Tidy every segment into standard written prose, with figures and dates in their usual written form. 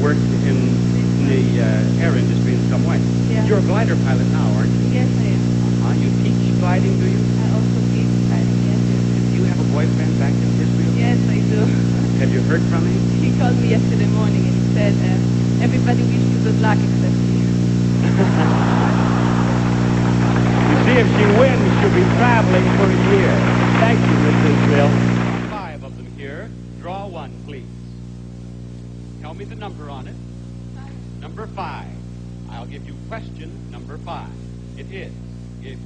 worked in the air industry in some way. Yeah. You're a glider pilot now, aren't you? Yes, I am. You teach gliding, do you? I also teach gliding, yes. Do you have a boyfriend back in Israel? Yes, I do. Have you heard from him? He called me yesterday morning and he said, everybody wishes you good luck except me. You see, if she wins, she'll be traveling for a year. Thank you, Miss Israel. 5 of them here. Draw one, please. Tell me the number on it. Number 5. I'll give you question number 5. It is, if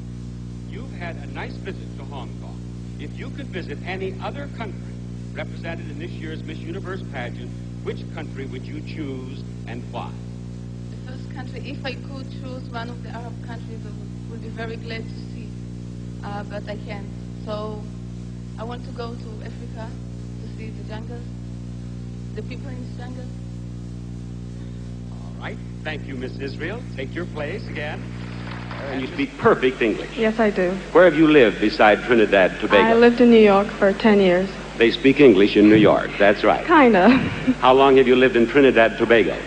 you've had a nice visit to Hong Kong, if you could visit any other country represented in this year's Miss Universe pageant, which country would you choose and why? The first country, if I could choose one of the Arab countries, I would be very glad to see, but I can't. So I want to go to Africa to see the jungle, the people in the jungle. All right. Thank you, Miss Israel. Take your place again. And you speak perfect English. Yes, I do. Where have you lived beside Trinidad, Tobago? I lived in New York for 10 years. They speak English in New York. That's right. Kinda. How long have you lived in Trinidad, Tobago?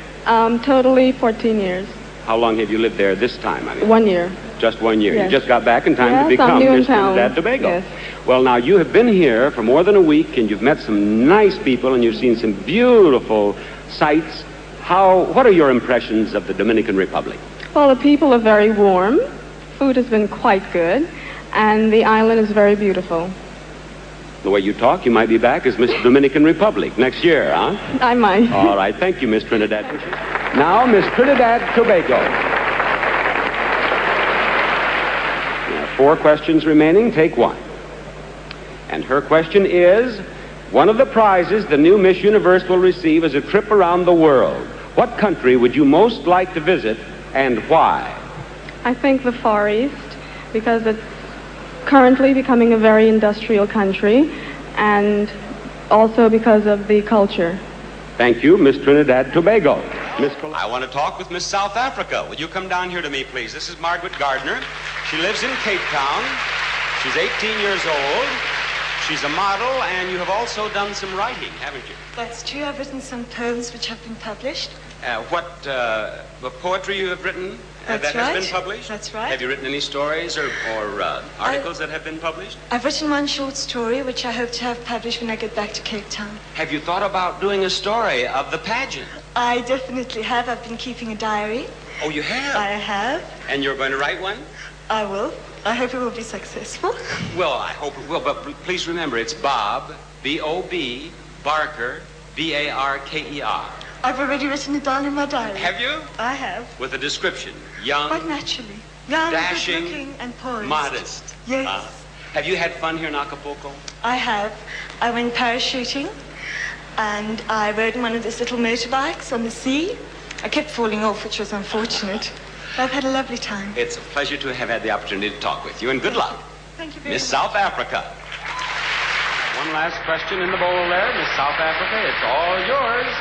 Totally 14 years. How long have you lived there this time? 1 year. Just 1 year. Yes. You just got back in time Yes, to become I'm new in Miss town. Trinidad, Tobago. Yes. Well, now, you have been here for more than a week, and you've met some nice people, and you've seen some beautiful sights. What are your impressions of the Dominican Republic? Well, the people are very warm. Food has been quite good. And the island is very beautiful. The way you talk, you might be back as Miss Dominican Republic next year, huh? I might. All right. Thank you, Miss Trinidad. Now, Miss Trinidad Tobago. There are 4 questions remaining. Take one. And her question is, one of the prizes the new Miss Universe will receive is a trip around the world. What country would you most like to visit and why? I think the Far East, because it's currently becoming a very industrial country, and also because of the culture. Thank you, Miss Trinidad Tobago. Miss I want to talk with Miss South Africa. Will you come down here to me, please? This is Margaret Gardner. She lives in Cape Town. She's 18 years old. She's a model, and you have also done some writing, haven't you? That's true. I've written some poems which have been published. What poetry you have written That's that right. has been published? That's right. Have you written any stories or articles that have been published? I've written one short story which I hope to have published when I get back to Cape Town. Have you thought about doing a story of the pageant? I definitely have. I've been keeping a diary. Oh, you have? I have. And you're going to write one? I will. I hope it will be successful. Well, I hope it will, but please remember, it's Bob, B-O-B, Barker, B-A-R-K-E-R. I've already written it down in my diary. Have you? I have. With a description. Young, Quite naturally. Young, dashing, good-looking, and poised. modest. Yes. Have you had fun here in Acapulco? I have. I went parachuting, and I rode in one of these little motorbikes on the sea. I kept falling off, which was unfortunate. But I've had a lovely time. It's a pleasure to have had the opportunity to talk with you, and good luck. Thank you very Miss much. South Africa. One last question in the bowl there, Miss South Africa. It's all yours.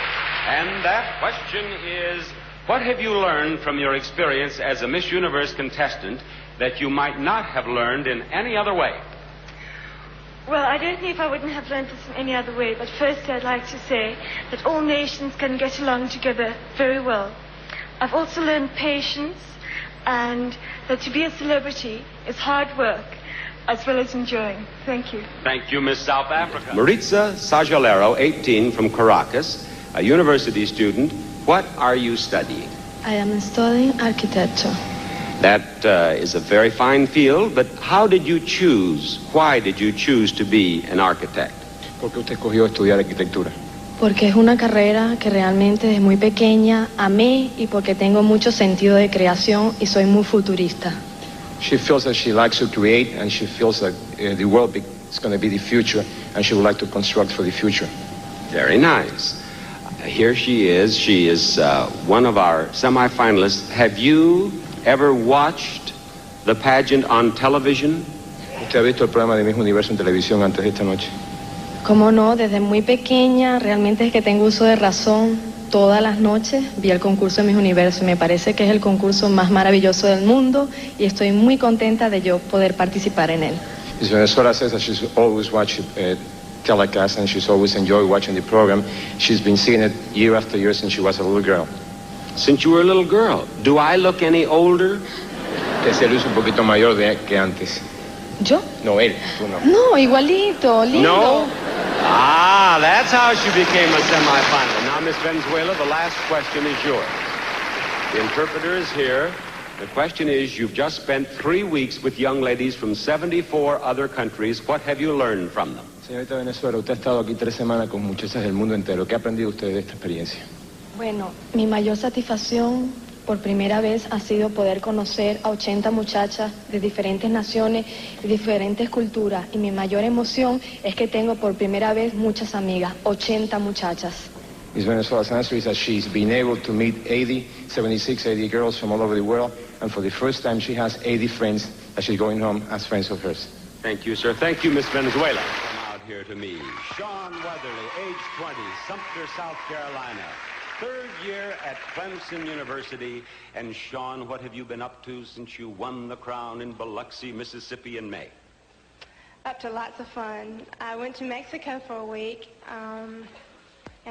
And that question is, what have you learned from your experience as a Miss Universe contestant that you might not have learned in any other way? Well, I don't know if I wouldn't have learned this in any other way, but firstly I'd like to say that all nations can get along together very well. I've also learned patience, and that to be a celebrity is hard work as well as enjoying. Thank you. Thank you, Miss South Africa. Maritza Sajalero, 18, from Caracas, a university student. What are you studying? I am studying architecture. That is a very fine field, but how did you choose? Why did you choose to be an architect? ¿Por qué usted escogió estudiar arquitectura? Porque es una carrera que realmente desde muy pequeña amé y porque tengo mucho sentido de creación y soy muy futurista. She feels that she likes to create, and she feels that the world is going to be the future, and she would like to construct for the future. Very nice. Here she is. She is one of our semifinalists. Have you ever watched the pageant on television? ¿Usted ha visto el programa de Miss Universo en televisión antes de esta noche? Como no, desde muy pequeña realmente es que tengo uso de razón. Todas las noches vi el concurso de Miss Universo y me parece que es el concurso más maravilloso del mundo y estoy muy contenta de yo poder participar en él. Miss Venezuela says that she's always watched telecast, and she's always enjoyed watching the program. She's been seeing it year after year since she was a little girl. Since you were a little girl, do I look any older? Se luce un poquito mayor que antes. ¿Yo? No, él, tú no. No, igualito, lindo. No? Ah, that's how she became a semifinalist. Now, Miss Venezuela, the last question is yours. The interpreter is here. The question is, you've just spent 3 weeks with young ladies from 74 other countries. What have you learned from them? Señorita Venezuela, usted ha estado aquí 3 semanas con muchachas del mundo entero. ¿Qué ha aprendido usted de esta experiencia? Bueno, mi mayor satisfacción por primera vez ha sido poder conocer a 80 muchachas de diferentes naciones y diferentes culturas. Y mi mayor emoción es que tengo por primera vez muchas amigas, 80 muchachas. Miss Venezuela's answer is that she's been able to meet 76, 80 girls from all over the world, and for the first time she has 80 friends that she's going home as friends of hers. Thank you, sir. Thank you, Miss Venezuela. Come out here to me. Sean Weatherly, age 20, Sumter, South Carolina. 3rd year at Clemson University. And Sean, what have you been up to since you won the crown in Biloxi, Mississippi in May? Up to lots of fun. I went to Mexico for a week, and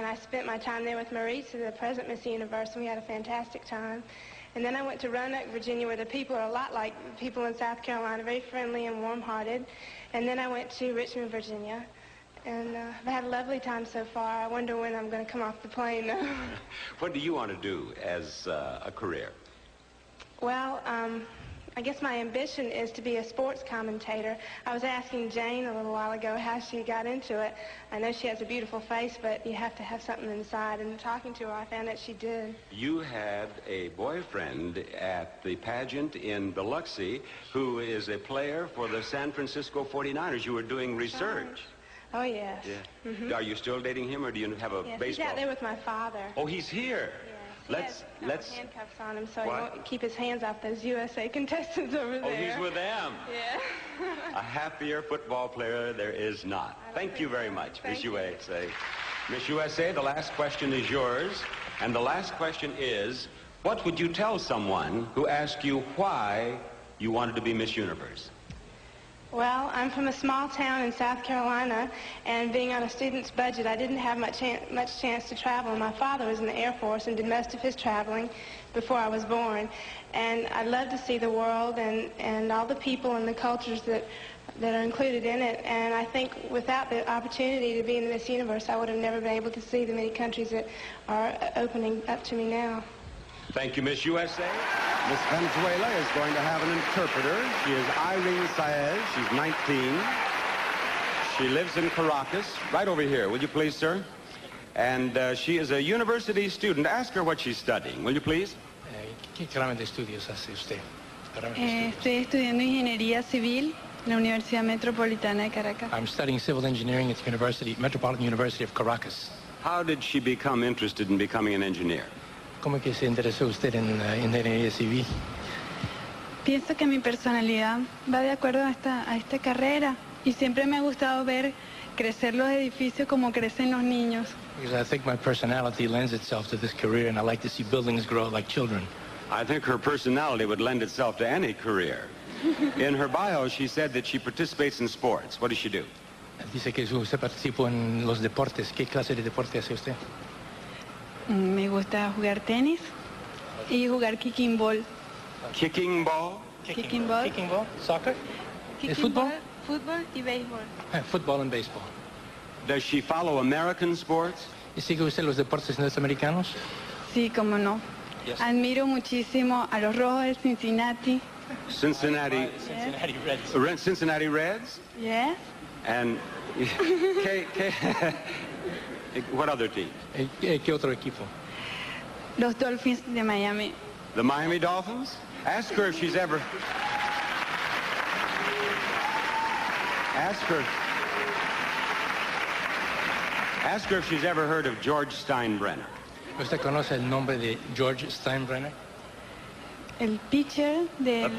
I spent my time there with Maritza, the present Miss Universe, and we had a fantastic time. And then I went to Roanoke, Virginia, where the people are a lot like people in South Carolina, very friendly and warm-hearted. And then I went to Richmond, Virginia. And I've had a lovely time so far. I wonder when I'm going to come off the plane, though. What do you want to do as a career? Well, I guess my ambition is to be a sports commentator. I was asking Jane a little while ago how she got into it. I know she has a beautiful face, but you have to have something inside. And talking to her, I found that she did. You had a boyfriend at the pageant in Biloxi who is a player for the San Francisco 49ers. You were doing research. Oh, yes. Yeah. Mm-hmm. Are you still dating him, or do you have a baseball? He's out there with my father. Oh, he's here. Yes. Let's handcuffs on him so he won't keep his hands off those USA contestants over there. Oh, he's with them. Yeah. A happier football player there is not. Thank you very much, Miss USA. Miss USA, the last question is yours. And the last question is, what would you tell someone who asked you why you wanted to be Miss Universe? Well, I'm from a small town in South Carolina, and being on a student's budget, I didn't have much chance to travel. My father was in the Air Force and did most of his traveling before I was born. And I love to see the world and all the people and the cultures that are included in it. And I think without the opportunity to be in the Miss Universe, I would have never been able to see the many countries that are opening up to me now. Thank you, Miss USA. Miss Venezuela is going to have an interpreter. She is Irene Saez. She's 19. She lives in Caracas, right over here. Will you please, sir? And she is a university student. Ask her what she's studying, will you please? ¿Qué rama de estudios hace usted? Estoy estudiando ingeniería civil en la Universidad Metropolitana de Caracas. I'm studying civil engineering at the Metropolitan University of Caracas. How did she become interested in becoming an engineer? ¿Cómo es que se interesó usted en la ingeniería civil? Pienso que mi personalidad va de acuerdo a esta carrera y siempre me ha gustado ver crecer los edificios como crecen los niños. Because I think my personality lends itself to this career, and I like to see buildings grow like children. I think her personality would lend itself to any career. In her bio, she said that she participates in sports. What does she do? Dice que usted participa en los deportes. ¿Qué clase de deporte hace usted? Me gusta jugar tenis y jugar kicking ball. Kicking ball? Kicking ball. Kicking ball? Soccer? Fútbol? Fútbol y béisbol. Football and baseball. Does she follow American sports? ¿Y sigue usted los deportes norteamericanos? Sí, cómo no. Yes. Admiro muchísimo a los Rojos de Cincinnati. Cincinnati Reds. Cincinnati Reds? Yes. And what other team? ¿Qué otro equipo? Los Dolphins de Miami. The Miami Dolphins? Ask her if she's ever... Ask her if she's ever heard of George Steinbrenner. ¿Usted conoce el nombre de George Steinbrenner? El pitcher de...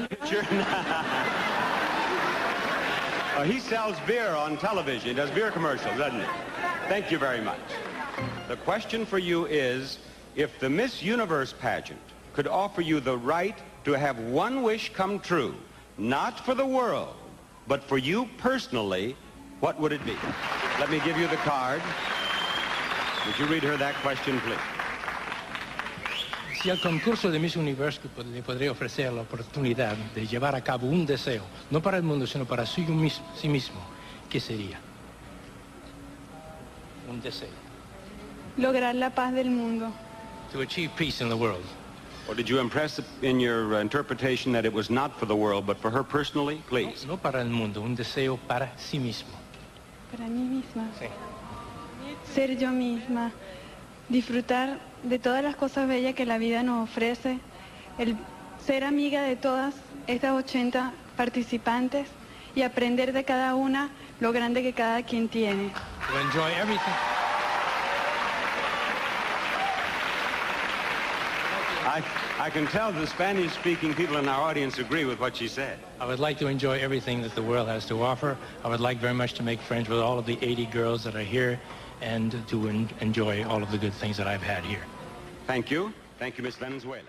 He sells beer on television. He does beer commercials, doesn't he? Thank you very much. The question for you is, if the Miss Universe pageant could offer you the right to have one wish come true, not for the world, but for you personally, what would it be? Let me give you the card. Would you read her that question, please? Si al concurso de Miss Universe le podré ofrecer la oportunidad de llevar a cabo un deseo, no para el mundo, sino para sí mismo, ¿qué sería? Un deseo. Lograr la paz del mundo. To achieve peace in the world. Or did you impress in your interpretation that it was not for the world, but for her personally? Please. No para el mundo, un deseo para sí mismo. Para mí misma. Sí. Ser yo misma. Disfrutar de todas las cosas bellas que la vida nos ofrece. El ser amiga de todas estas 80 participantes y aprender de cada una lo grande que cada quien tiene. To enjoy everything. I can tell the Spanish-speaking people in our audience agree with what she said. I would like to enjoy everything that the world has to offer. I would like very much to make friends with all of the 80 girls that are here and to enjoy all of the good things that I've had here. Thank you. Thank you, Miss Venezuela.